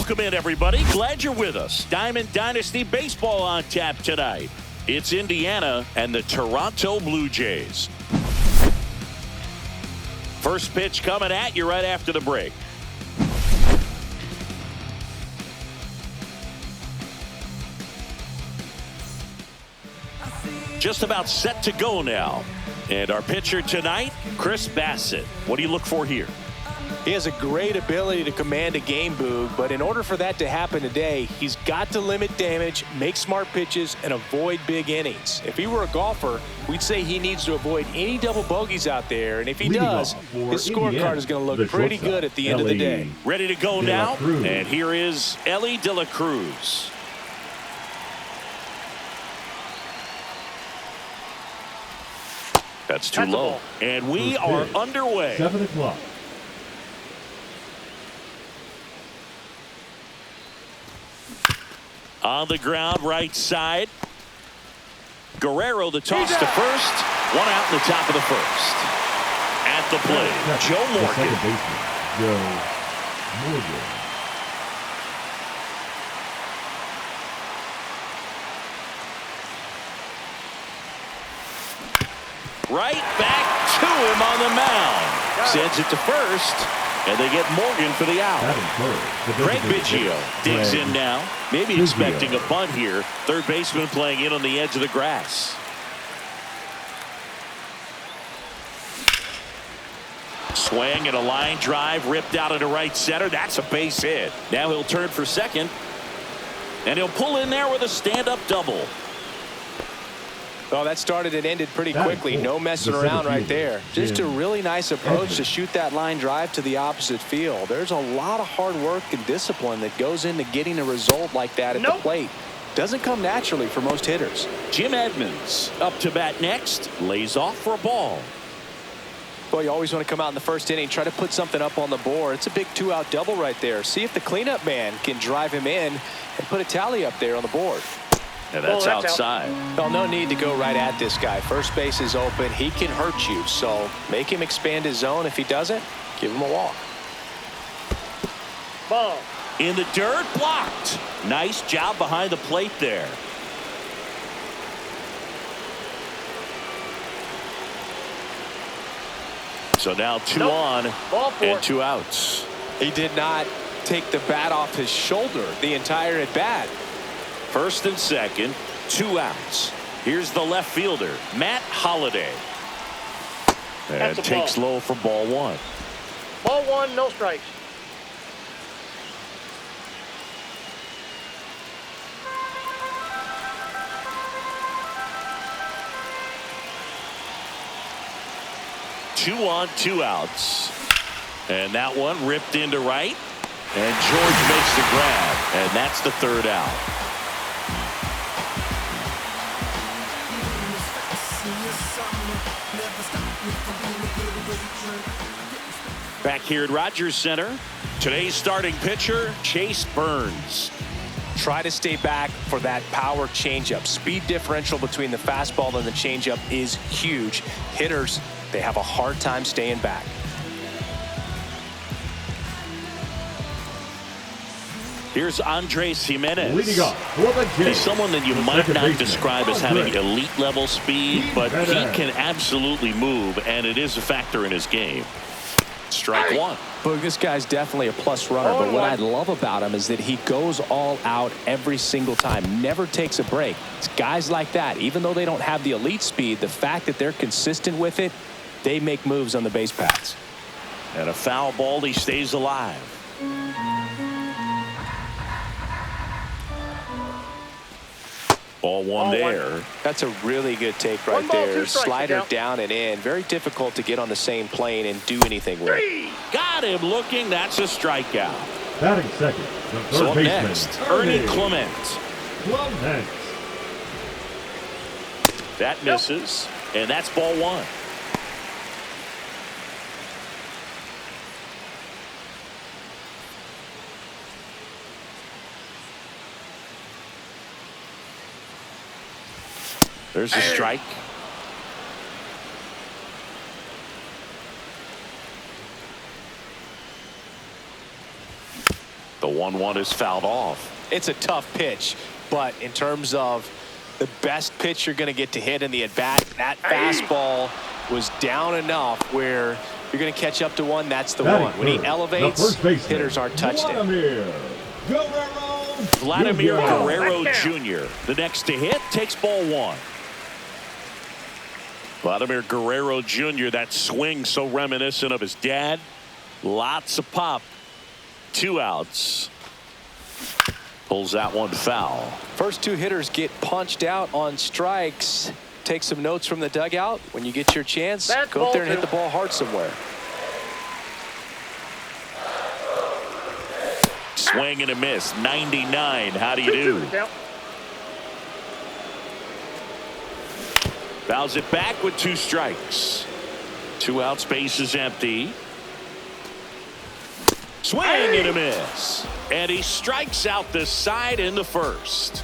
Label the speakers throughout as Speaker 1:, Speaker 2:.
Speaker 1: Welcome in, everybody. Glad you're with us. Diamond Dynasty Baseball on tap tonight. It's Indiana and the Toronto Blue Jays. First pitch coming at you right after the break. Just about set to go now. And our pitcher tonight, Chris Bassett. What do you look for here?
Speaker 2: He has a great ability to command a game, Boog, but in order for that to happen today, he's got to limit damage, make smart pitches, and avoid big innings. If he were a golfer, we'd say he needs to avoid any double bogeys out there, and if he does, his scorecard is going to look pretty good at the end of the day.
Speaker 1: Ready to go now, and here is Ellie De La Cruz. That's too low, and we are underway.
Speaker 3: 7 o'clock.
Speaker 1: On the ground, right side. Guerrero, the toss to first. One out in the top of the first. At the plate, Joe Morgan.
Speaker 3: Joe Morgan.
Speaker 1: Right back to him on the mound. Sends it to first. And they get Morgan for the out. Craig Biggio digs in now. Maybe expecting a bunt here. Third baseman playing in on the edge of the grass. Swing and a line drive ripped out into right center. That's a base hit. Now he'll turn for second. And he'll pull in there with a stand-up double.
Speaker 2: Oh, that started and ended pretty quickly. No messing around right there. Just a really nice approach to shoot that line drive to the opposite field. There's a lot of hard work and discipline that goes into getting a result like that at the plate. Doesn't come naturally for most hitters.
Speaker 1: Jim Edmonds up to bat next. Lays off for a ball.
Speaker 2: Well, you always want to come out in the first inning, try to put something up on the board. It's a big two-out double right there. See if the cleanup man can drive him in and put a tally up there on the board.
Speaker 1: And that's outside.
Speaker 2: Well, no need to go right at this guy. First base is open. He can hurt you. So make him expand his zone. If he doesn't, give him a walk.
Speaker 1: Ball. In the dirt, blocked. Nice job behind the plate there. So now two on and 2 outs.
Speaker 2: He did not take the bat off his shoulder the entire at bat.
Speaker 1: First and second, 2 outs. Here's the left fielder, Matt Holliday. And takes low for ball 1.
Speaker 4: Ball 1, no strikes.
Speaker 1: Two on, 2 outs. And that one ripped into right. And George makes the grab. And that's the 3rd out. Back here at Rogers Center, today's starting pitcher, Chase Burns.
Speaker 2: Try to stay back for that power changeup. Speed differential between the fastball and the changeup is huge. Hitters, they have a hard time staying back.
Speaker 1: Here's Andres Jimenez.
Speaker 3: Leading off for the Jays.
Speaker 1: He's someone that you might not describe as having elite level speed, but he can absolutely move, and it is a factor in his game. Strike 1.
Speaker 2: But this guy's definitely a plus runner, but what I love about him is that he goes all out every single time, never takes a break. It's guys like that, even though they don't have the elite speed, the fact that they're consistent with it, they make moves on the base paths.
Speaker 1: And a foul ball, he stays alive. Ball 1 there.
Speaker 2: That's a really good take right there. Slider down and in. Very difficult to get on the same plane and do anything with.
Speaker 1: Got him looking. That's a strikeout.
Speaker 3: Batting second, the third baseman.
Speaker 1: Next, Ernie Clement. That misses, and that's ball 1. There's a strike. The 1-1 is fouled off.
Speaker 2: It's a tough pitch, but in terms of the best pitch you're going to get to hit in the at-bat, that fastball was down enough where you're going to catch up to one. That's the one. When he elevates, hitters aren't touching it.
Speaker 1: Vladimir Guerrero Jr., the next to hit, takes ball 1. Vladimir Guerrero Jr., that swing so reminiscent of his dad. Lots of pop. 2 outs. Pulls that one foul.
Speaker 2: First 2 hitters get punched out on strikes. Take some notes from the dugout. When you get your chance, go up there and hit the ball hard somewhere.
Speaker 1: Swing and a miss. 99. How do you do? Fouls it back with 2 strikes. 2 outs, base is empty. Swing and a miss. And he strikes out the side in the first.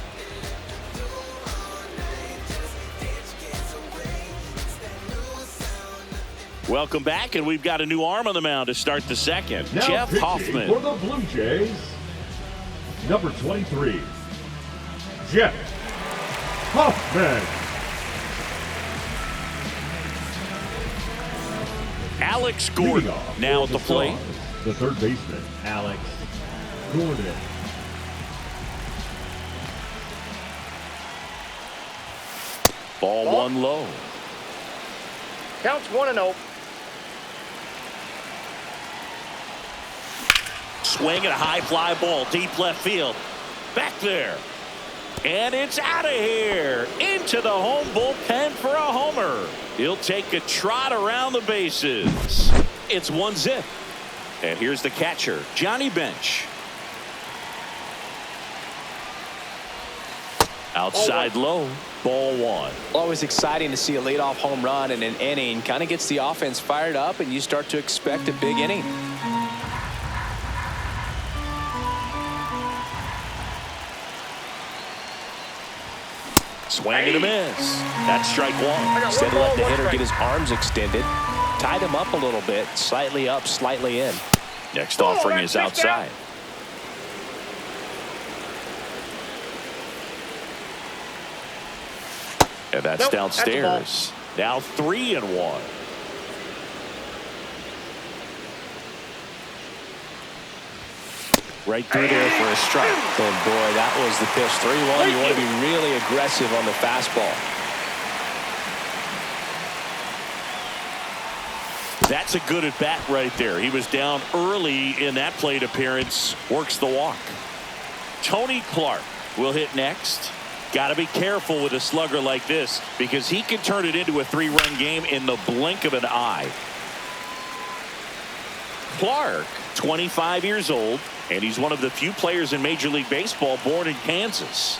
Speaker 1: Welcome back, and we've got a new arm on the mound to start the second.
Speaker 3: Now
Speaker 1: Jeff Hoffman.
Speaker 3: For the Blue Jays, number 23, Jeff Hoffman.
Speaker 1: Alex Gordon now at the plate.
Speaker 3: The third baseman, Alex Gordon.
Speaker 1: Ball 1 low.
Speaker 4: Counts 1-0.
Speaker 1: Swing and a high fly ball deep left field. Back there. And it's out of here. Into the home bullpen for a homer. He'll take a trot around the bases. It's 1-0. And here's the catcher, Johnny Bench. Outside low, ball 1.
Speaker 2: Always exciting to see a leadoff home run in an inning. Kind of gets the offense fired up, and you start to expect a big inning.
Speaker 1: Swing and a miss. That's strike 1.
Speaker 2: Instead of letting the hitter get his arms extended, tied him up a little bit, slightly up, slightly in.
Speaker 1: Next offering is outside. And that's downstairs. Now 3-1.
Speaker 2: Right through there for a strike. And boy, that was the pitch. 3-1. You want to be really aggressive on the fastball.
Speaker 1: That's a good at bat right there. He was down early in that plate appearance. Works the walk. Tony Clark will hit next. Got to be careful with a slugger like this because he can turn it into a 3-run game in the blink of an eye. Clark, 25 years old, and he's one of the few players in Major League Baseball born in Kansas.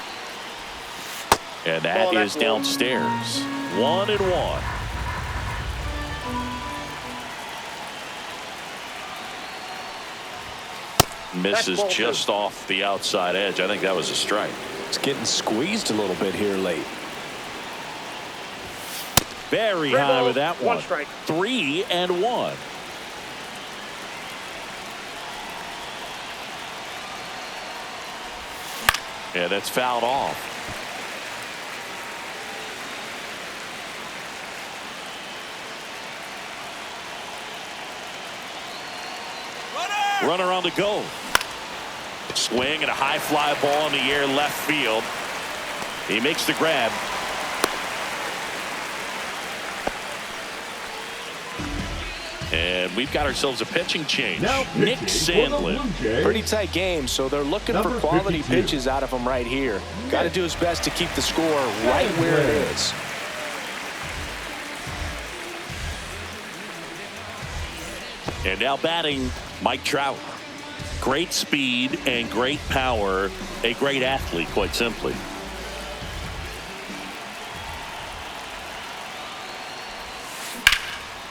Speaker 1: And that is downstairs. 1-1. Misses just off the outside edge. I think that was a strike.
Speaker 2: It's getting squeezed a little bit here late.
Speaker 1: Very high with that one.
Speaker 4: 1 strike.
Speaker 1: 3-1. Yeah, that's fouled off. Runner on the go. Swing and a high fly ball in the air left field. He makes the grab. And we've got ourselves a pitching change. Nick Sandlin.
Speaker 2: Pretty tight game, so they're looking for quality pitches out of him right here. Got to do his best to keep the score right where it is.
Speaker 1: And now batting, Mike Trout. Great speed and great power. A great athlete, quite simply.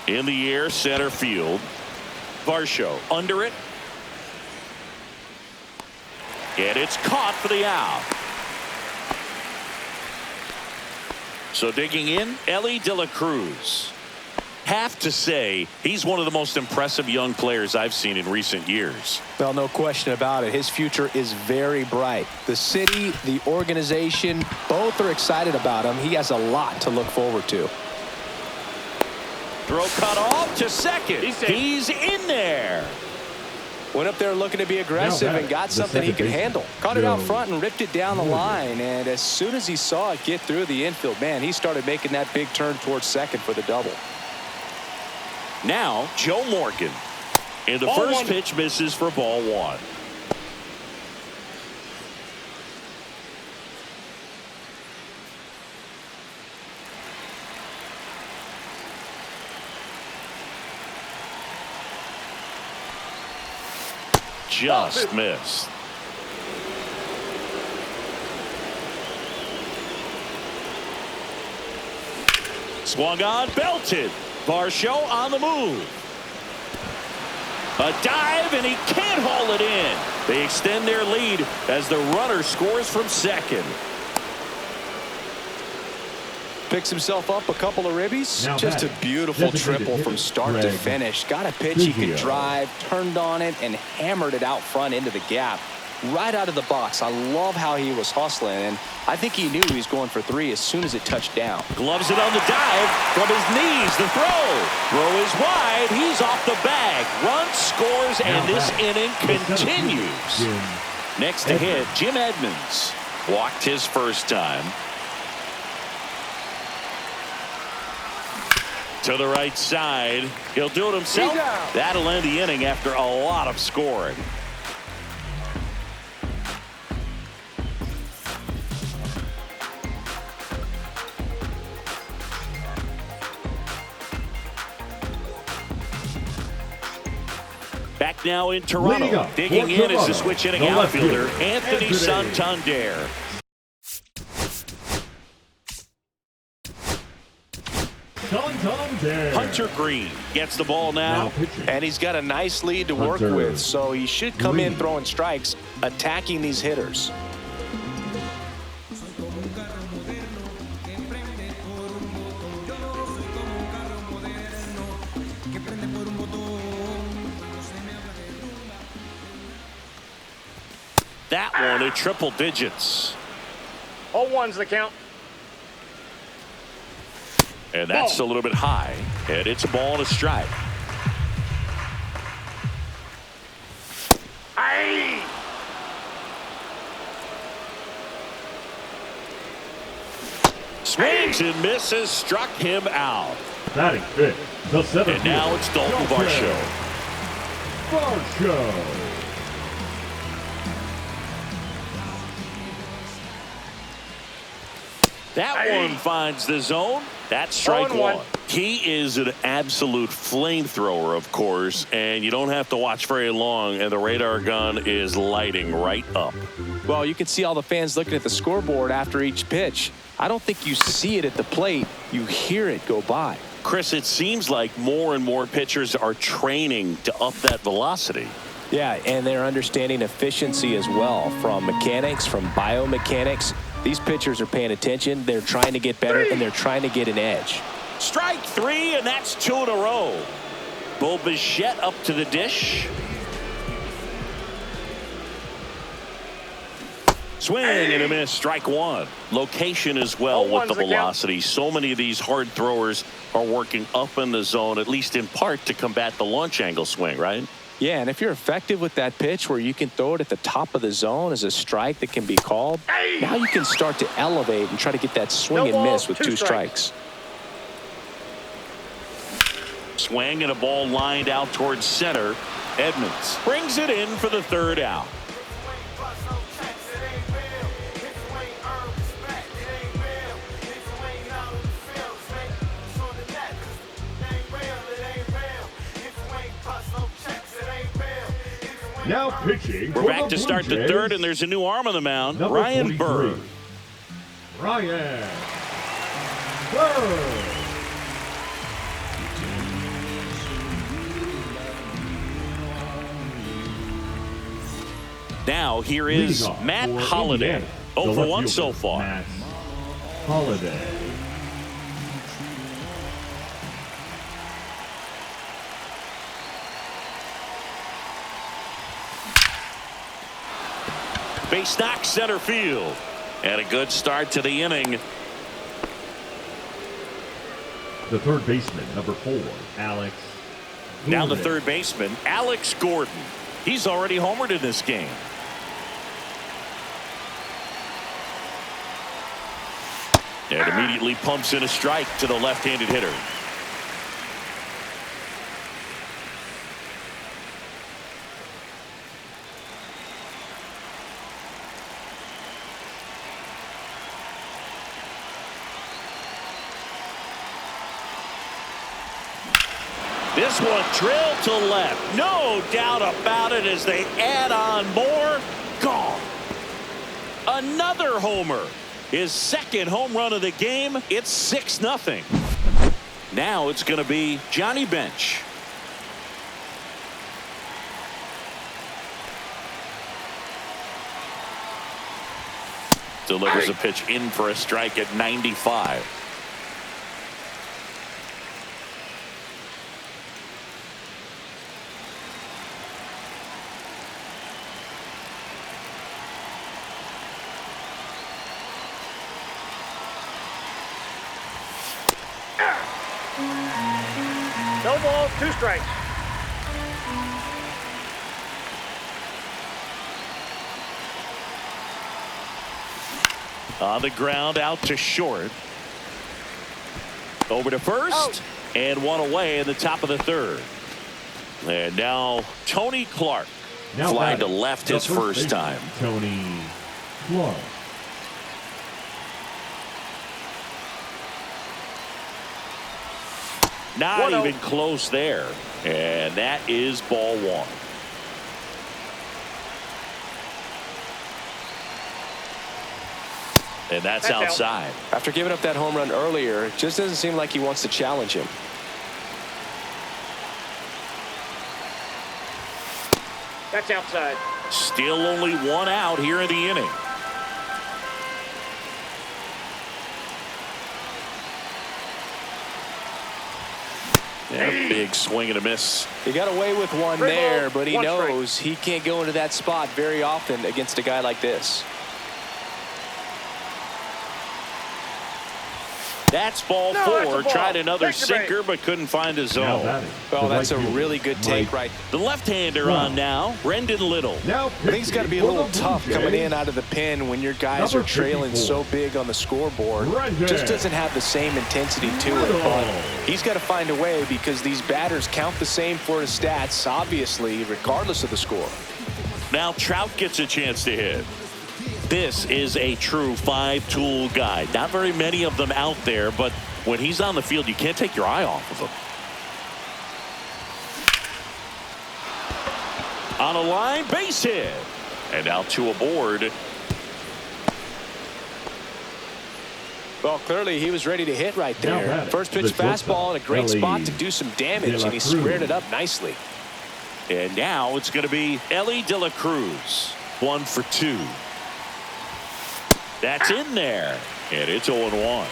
Speaker 1: In the air, center field. Varsho under it. And it's caught for the out. So digging in, Ellie De La Cruz. Have to say, he's one of the most impressive young players I've seen in recent years.
Speaker 2: Well, no question about it. His future is very bright. The city, the organization, both are excited about him. He has a lot to look forward to.
Speaker 1: Throw cut off to second. He's in there.
Speaker 2: Went up there looking to be aggressive and got something he could handle. Caught it out front and ripped it down the line. And as soon as he saw it get through the infield, man, he started making that big turn towards second for the double.
Speaker 1: Now, Joe Morgan. And the first pitch misses for ball one. Just missed. Swung on, belted. Varsho on the move. A dive, and he can't haul it in. They extend their lead as the runner scores from second.
Speaker 2: Picks himself up a couple of ribbies. Just a beautiful triple from start to finish. Got a pitch he could drive, turned on it, and hammered it out front into the gap. Right out of the box. I love how he was hustling, and I think he knew he was going for three as soon as it touched down.
Speaker 1: Gloves it on the dive from his knees. The throw. Throw is wide. He's off the bag. Run scores, and this inning continues. Next to hit, Jim Edmonds. Walked his first time. To the right side. He'll do it himself. That'll end the inning after a lot of scoring. Back now in Toronto. Digging in is the switch hitting outfielder, Anthony Santander. Hunter Green gets the ball now.
Speaker 2: And he's got a nice lead to work with, so he should come in throwing strikes, attacking these hitters.
Speaker 1: That one in triple digits.
Speaker 4: 0-1's the count.
Speaker 1: And that's a little bit high. And it's a ball and a strike.
Speaker 4: Aye.
Speaker 1: Swings and misses. Struck him out.
Speaker 3: Batting fifth, the seventh.
Speaker 1: And now it's Dalton Varsho. That one finds the zone. That's strike one. He is an absolute flamethrower, of course, and you don't have to watch very long, and the radar gun is lighting right up.
Speaker 2: Well, you can see all the fans looking at the scoreboard after each pitch. I don't think you see it at the plate. You hear it go by.
Speaker 1: Chris, it seems like more and more pitchers are training to up that velocity.
Speaker 2: Yeah, and they're understanding efficiency as well, from mechanics, from biomechanics. These pitchers are paying attention. They're trying to get better, and they're trying to get an edge.
Speaker 1: Strike three, and that's two in a row. Bo Bichette up to the dish. Swing and a miss. Strike one. Location as well with the velocity. So many of these hard throwers are working up in the zone, at least in part to combat the launch angle swing, right?
Speaker 2: Yeah, and if you're effective with that pitch where you can throw it at the top of the zone as a strike that can be called, now you can start to elevate and try to get that swing and miss with two strikes.
Speaker 1: Swing and a ball lined out towards center. Edmonds brings it in for the third out.
Speaker 3: Now pitching.
Speaker 1: We're back to start the third, and there's a new arm on the mound. Ryan Bird.
Speaker 3: Ryan Bird.
Speaker 1: Now here is Matt Holliday. 0 for 1 so far.
Speaker 3: Matt Holliday.
Speaker 1: Base knock center field. And a good start to the inning.
Speaker 3: The third baseman, number 4, Alex Gordon.
Speaker 1: Now the third baseman, Alex Gordon. He's already homered in this game. And immediately pumps in a strike to the left-handed hitter. This one drilled to left. No doubt about it as they add on more. Gone. Another homer. His second home run of the game. It's 6-0. Now it's going to be Johnny Bench. Delivers a pitch in for a strike at 95.
Speaker 4: No ball, 2 strikes.
Speaker 1: On the ground, out to short. Over to first. And one away in the top of the third. And now Tony Clark flying to left his first time.
Speaker 3: Tony Clark.
Speaker 1: Not even close there. And that is ball 1. And that's outside.
Speaker 2: After giving up that home run earlier, it just doesn't seem like he wants to challenge him.
Speaker 4: That's outside.
Speaker 1: Still only 1 out here in the inning. And a big swing and a miss.
Speaker 2: He got away with one there, but he knows he can't go into that spot very often against a guy like this.
Speaker 1: That's ball 4. Tried another sinker, but couldn't find a zone.
Speaker 2: Well, that's a really good take right.
Speaker 1: The left-hander on now, Brendan Little.
Speaker 2: I think it's got to be a little tough coming in out of the pen when your guys are trailing so big on the scoreboard. Just doesn't have the same intensity to it. But he's got to find a way because these batters count the same for his stats, obviously, regardless of the score.
Speaker 1: Now Trout gets a chance to hit. This is a true 5-tool guy. Not very many of them out there, but when he's on the field, you can't take your eye off of him. On a line, base hit. And now 2 aboard.
Speaker 2: Well, clearly he was ready to hit right there. First pitch fastball in a great spot to do some damage, and he squared it up nicely.
Speaker 1: And now it's going to be Ellie De La Cruz. 1 for 2. That's in there. And it's 0-1.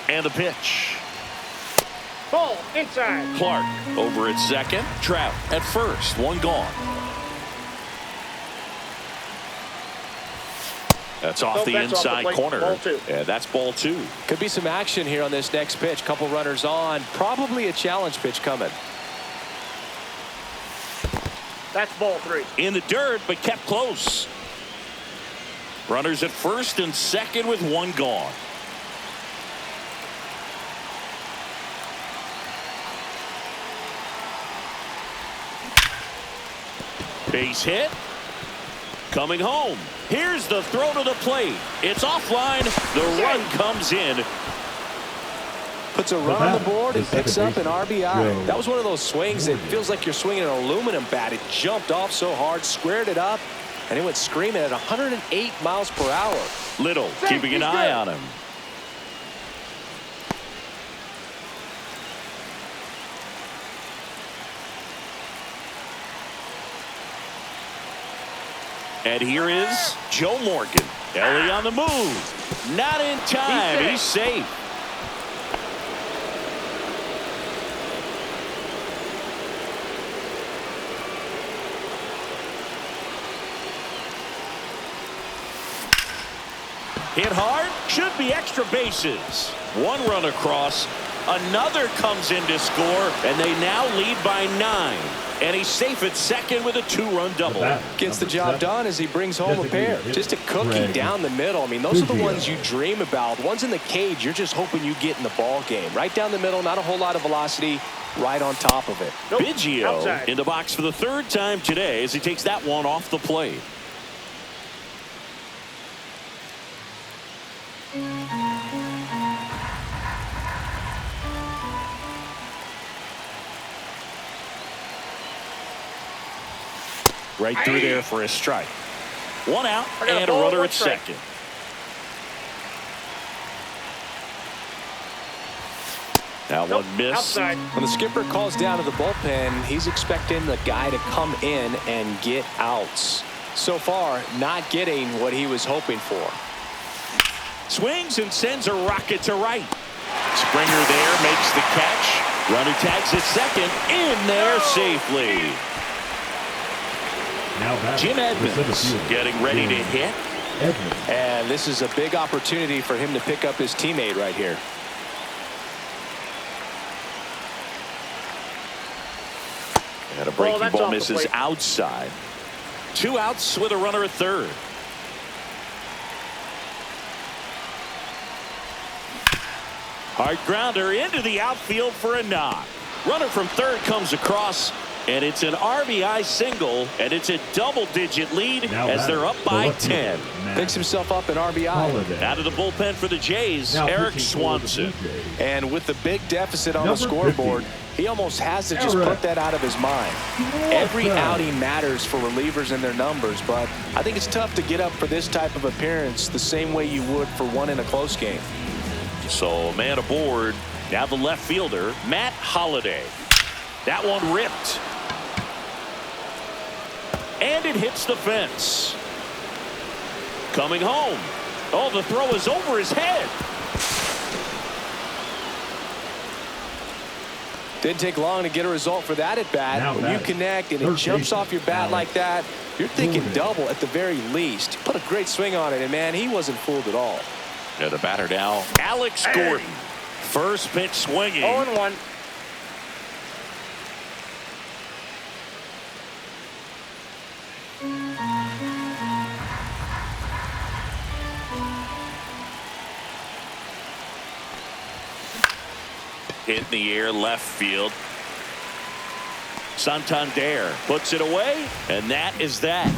Speaker 1: And the pitch.
Speaker 4: Ball inside.
Speaker 1: Clark over at second. Trout at first. 1 gone. That's off the inside corner. And that's ball 2.
Speaker 2: Could be some action here on this next pitch. Couple runners on. Probably a challenge pitch coming.
Speaker 4: That's ball 3.
Speaker 1: In the dirt, but kept close. Runners at first and second with 1 gone. Base hit. Coming home. Here's the throw to the plate. It's offline. The run comes in.
Speaker 2: Puts a run on the board and picks up an RBI. That was one of those swings that feels like you're swinging an aluminum bat. It jumped off so hard, squared it up, and it went screaming at 108 miles per hour.
Speaker 1: Little keeping an eye on him. And here is Joe Morgan. Ellie on the move. Not in time. He's safe. Hit hard. Should be extra bases. One run across. Another comes in to score, and they now lead by 9. And he's safe at second with a 2-run double.
Speaker 2: Gets the job done as he brings home a pair. Just a cookie down the middle. I mean, those are the ones you dream about. Ones in the cage, you're just hoping you get in the ball game. Right down the middle, not a whole lot of velocity, right on top of it.
Speaker 1: Biggio in the box for the 3rd time today as he takes that one off the plate. Right through there for a strike. 1 out and a runner at second. That one missed.
Speaker 2: When the skipper calls down to the bullpen, he's expecting the guy to come in and get outs. So far, not getting what he was hoping for.
Speaker 1: Swings and sends a rocket to right. Springer there makes the catch. Runner tags at second. In there safely.
Speaker 3: Now
Speaker 1: Jim Edmonds getting ready to hit.
Speaker 2: And this is a big opportunity for him to pick up his teammate right here.
Speaker 1: And a breaking ball misses outside. 2 outs with a runner at third. Hard grounder into the outfield for a knock. Runner from third comes across. And it's an RBI single, and it's a double-digit lead as they're up by 10.
Speaker 2: Picks himself up an RBI.
Speaker 1: Out of the bullpen for the Jays, Eric Swanson.
Speaker 2: And with the big deficit on the scoreboard, he almost has to just put that out of his mind. Every outing matters for relievers and their numbers, but I think it's tough to get up for this type of appearance the same way you would for one in a close game.
Speaker 1: So, man aboard. Now the left fielder, Matt Holliday. That one ripped. And it hits the fence. Coming home. Oh, the throw is over his head.
Speaker 2: Didn't take long to get a result for that at bat. When you connect and it jumps off your bat like that, you're thinking double at the very least. Put a great swing on it, and man, he wasn't fooled at all.
Speaker 1: Yeah, the batter now, Alex Gordon. First pitch swinging.
Speaker 4: 0-1.
Speaker 1: Hit in the air, left field. Santander puts it away, and that is that.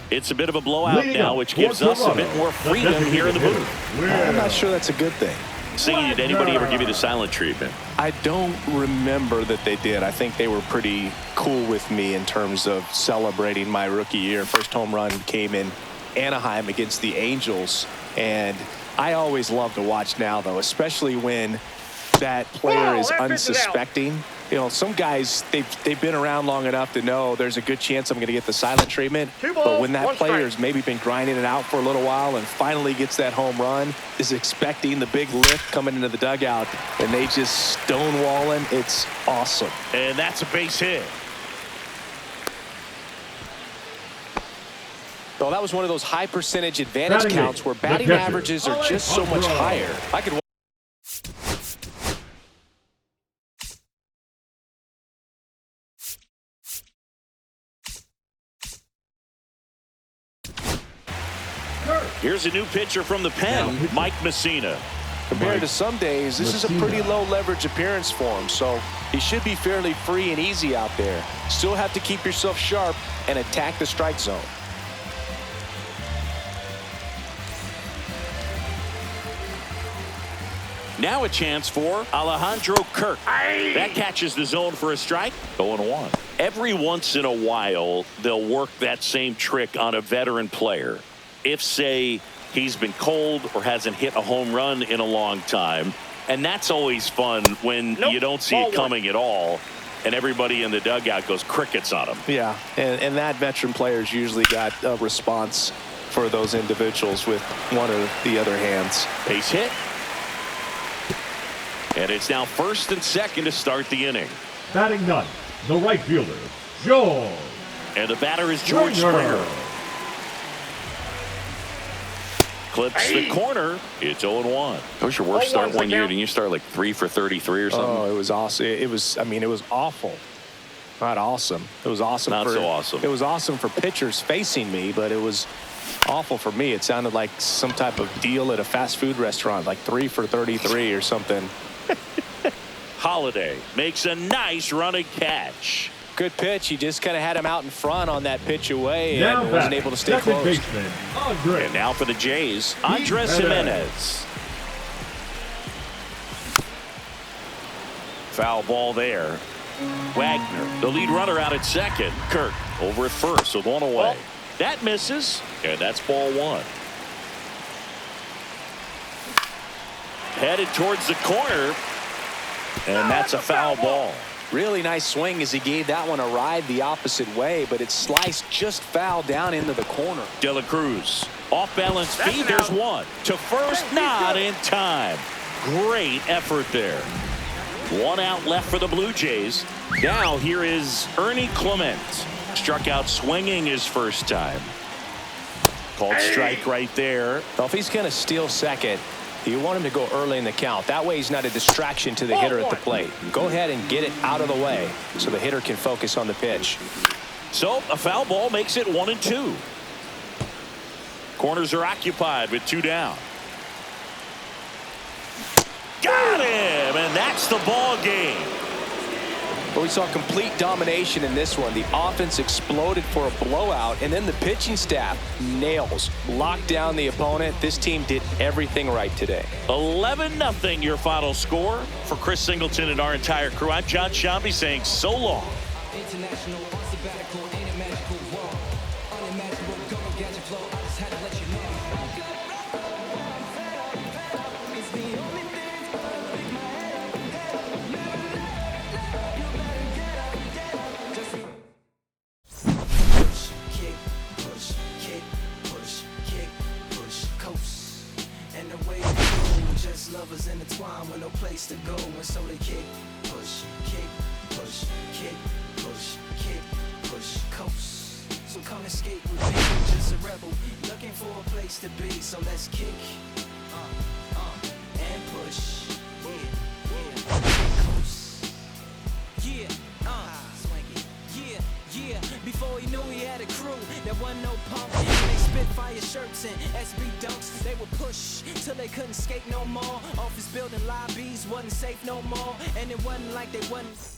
Speaker 1: It's a bit of a blowout now, which gives us a bit more freedom here in the booth.
Speaker 2: I'm not sure that's a good thing.
Speaker 1: Singing, did anybody ever give you the silent treatment?
Speaker 2: I don't remember that they did. I think they were pretty cool with me in terms of celebrating my rookie year. First home run came in Anaheim against the Angels, and I always love to watch now, though, especially when that player is unsuspecting. You know, some guys, they've been around long enough to know there's a good chance I'm going to get the silent treatment. But when that player's maybe been grinding it out for a little while and finally gets that home run, is expecting the big lift coming into the dugout, and they just stonewalling, it's awesome.
Speaker 1: And that's a base hit.
Speaker 2: Well, that was one of those high percentage advantage counts where batting averages are just so much higher. I could.
Speaker 1: Here's a new pitcher from the pen, Mike Messina.
Speaker 2: Compared to some days, this is a pretty low leverage appearance for him, so he should be fairly free and easy out there. Still have to keep yourself sharp and attack the strike zone.
Speaker 1: Now a chance for Alejandro Kirk. That catches the zone for a strike. 0-1. Every once in a while, they'll work that same trick on a veteran player. If, say, he's been cold or hasn't hit a home run in a long time. And that's always fun when you don't see it coming at all, and everybody in the dugout goes crickets on him.
Speaker 2: Yeah, and that veteran player's usually got a response for those individuals with one or the other hands.
Speaker 1: Base hit. And it's now first and second to start the inning.
Speaker 3: Batting ninth, the right fielder, George.
Speaker 1: And the batter is George Springer. Clips the corner. It's 0-1. That was your worst start one year. Didn't you start like 3 for 33 or something?
Speaker 2: Oh, it was awesome. It was awful. Not awesome. It was awesome.
Speaker 1: Not so awesome.
Speaker 2: It was awesome for pitchers facing me, but it was awful for me. It sounded like some type of deal at a fast food restaurant, like 3 for 33 or something.
Speaker 1: Holiday makes a nice running catch.
Speaker 2: Good pitch. He just kind of had him out in front on that pitch away
Speaker 3: now
Speaker 2: and wasn't able to stay close.
Speaker 3: Baseman,
Speaker 1: and now for the Jays, Andres Jimenez. Foul ball there. Wagner, the lead runner, out at second. Kirk over at first with one away. That misses, and that's ball one. Headed towards the corner, and that's a foul ball.
Speaker 2: Really nice swing as he gave that one a ride the opposite way, but it sliced just foul down into the corner.
Speaker 1: De La Cruz, off balance feed. There's one to first, not in time. Great effort there. One out left for the Blue Jays. Now here is Ernie Clement. Struck out swinging his first time. Called strike right there.
Speaker 2: Well, if he's going to steal second, you want him to go early in the count. That way he's not a distraction to the hitter at the plate. Go ahead and get it out of the way so the hitter can focus on the pitch.
Speaker 1: So a foul ball makes it 1-2. Corners are occupied with 2 down. Got him, and that's the ball game.
Speaker 2: But we saw complete domination in this one. The offense exploded for a blowout, and then the pitching staff nails, locked down the opponent. This team did everything right today.
Speaker 1: 11-0 your final score. For Chris Singleton and our entire crew, I'm John Shambi saying so long.
Speaker 5: International sabbatical, ain't a magical wall. Unimaginable, go and get your flow. I just had to let you know. It's the only thing push, kick, push, kick, push, kick, push, coast. And the way they go, just lovers intertwined with no place to go. And so they kick, push, kick, push, kick, push, kick, push, coast. So come escape with me, just a rebel, looking for a place to be. So let's kick, and push, coast. Yeah, swing it. Yeah. Before he knew he had a crew, there wasn't no pump. They spit fire shirts and SB dunks. They would push till they couldn't skate no more. Office building lobbies wasn't safe no more, and it wasn't like they wasn't.